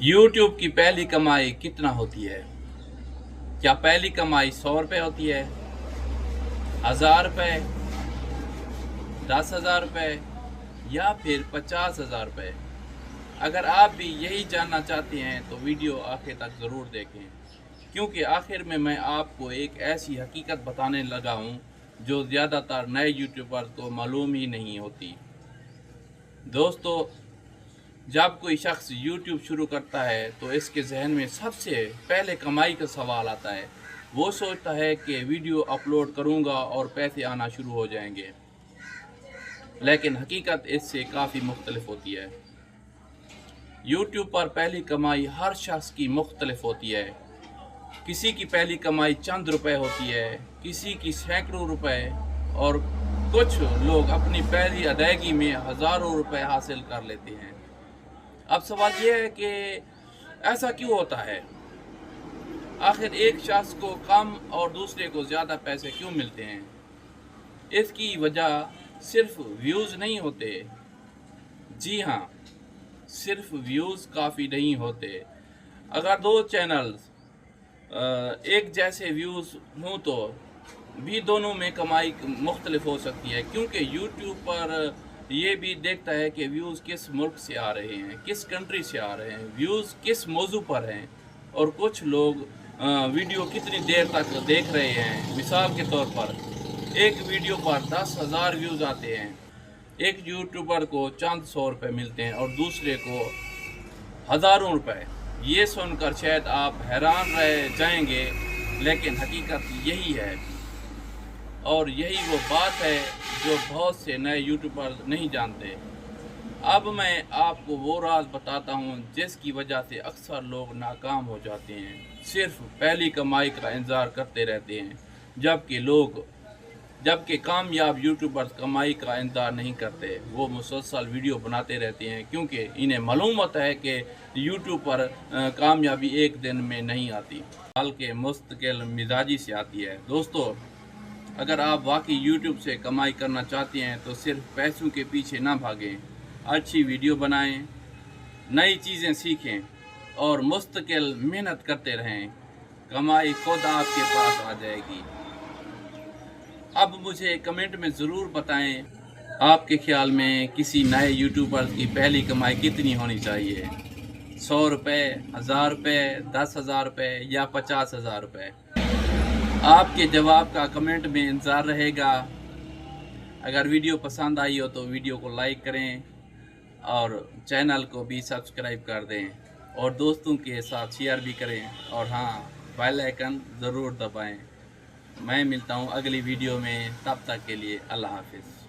YouTube की पहली कमाई कितना होती है? क्या पहली कमाई 100 रुपये होती है, 1000 रुपये, 10,000 रुपये या फिर 50,000 रुपये? अगर आप भी यही जानना चाहते हैं तो वीडियो आखिर तक ज़रूर देखें, क्योंकि आखिर में मैं आपको एक ऐसी हकीकत बताने लगा हूँ जो ज़्यादातर नए यूट्यूबर्स को मालूम ही नहीं होती। दोस्तों, जब कोई शख्स YouTube शुरू करता है तो इसके जहन में सबसे पहले कमाई का सवाल आता है। वो सोचता है कि वीडियो अपलोड करूँगा और पैसे आना शुरू हो जाएंगे, लेकिन हकीकत इससे काफ़ी मुख्तलिफ होती है। YouTube पर पहली कमाई हर शख्स की मुख्तलिफ होती है। किसी की पहली कमाई चंद रुपए होती है, किसी की सैकड़ों रुपए, और कुछ लोग अपनी पहली अदायगी में हज़ारों रुपए हासिल कर लेते हैं। अब सवाल यह है कि ऐसा क्यों होता है? आखिर एक शख्स को कम और दूसरे को ज़्यादा पैसे क्यों मिलते हैं? इसकी वजह सिर्फ व्यूज़ नहीं होते। जी हाँ, सिर्फ व्यूज़ काफ़ी नहीं होते। अगर दो चैनल्स एक जैसे व्यूज़ हों तो भी दोनों में कमाई मुख्तलिफ हो सकती है, क्योंकि YouTube पर ये भी देखता है कि व्यूज़ किस मुल्क से आ रहे हैं, किस कंट्री से आ रहे हैं, व्यूज़ किस मौजू पर हैं, और कुछ लोग वीडियो कितनी देर तक देख रहे हैं। मिसाल के तौर पर एक वीडियो पर 10,000 व्यूज़ आते हैं, एक यूट्यूबर को चंद 100 रुपये मिलते हैं और दूसरे को हज़ारों रुपए। ये सुनकर शायद आप हैरान रह जाएंगे, लेकिन हकीकत यही है, और यही वो बात है जो बहुत से नए यूट्यूबर नहीं जानते। अब मैं आपको वो राज बताता हूँ जिसकी वजह से अक्सर लोग नाकाम हो जाते हैं। सिर्फ पहली कमाई का इंतज़ार करते रहते हैं, जबकि कामयाब यूट्यूबर्स कमाई का इंतज़ार नहीं करते। वो मुसलसल वीडियो बनाते रहते हैं, क्योंकि इन्हें मालूम होता है कि यूट्यूब पर कामयाबी एक दिन में नहीं आती, बल्कि मुस्तकिल मिजाजी से आती है। दोस्तों, अगर आप वाकई YouTube से कमाई करना चाहते हैं तो सिर्फ पैसों के पीछे ना भागें। अच्छी वीडियो बनाएं, नई चीज़ें सीखें और मुस्तकिल मेहनत करते रहें। कमाई खुद आपके पास आ जाएगी। अब मुझे कमेंट में ज़रूर बताएं, आपके ख्याल में किसी नए यूट्यूबर की पहली कमाई कितनी होनी चाहिए? 100 रुपये, 1000 रुपये, 10,000 रुपये या 50,000 रुपये? आपके जवाब का कमेंट में इंतज़ार रहेगा। अगर वीडियो पसंद आई हो तो वीडियो को लाइक करें और चैनल को भी सब्सक्राइब कर दें, और दोस्तों के साथ शेयर भी करें, और हाँ, बेल आइकन ज़रूर दबाएं। मैं मिलता हूँ अगली वीडियो में, तब तक के लिए अल्लाह हाफिज़।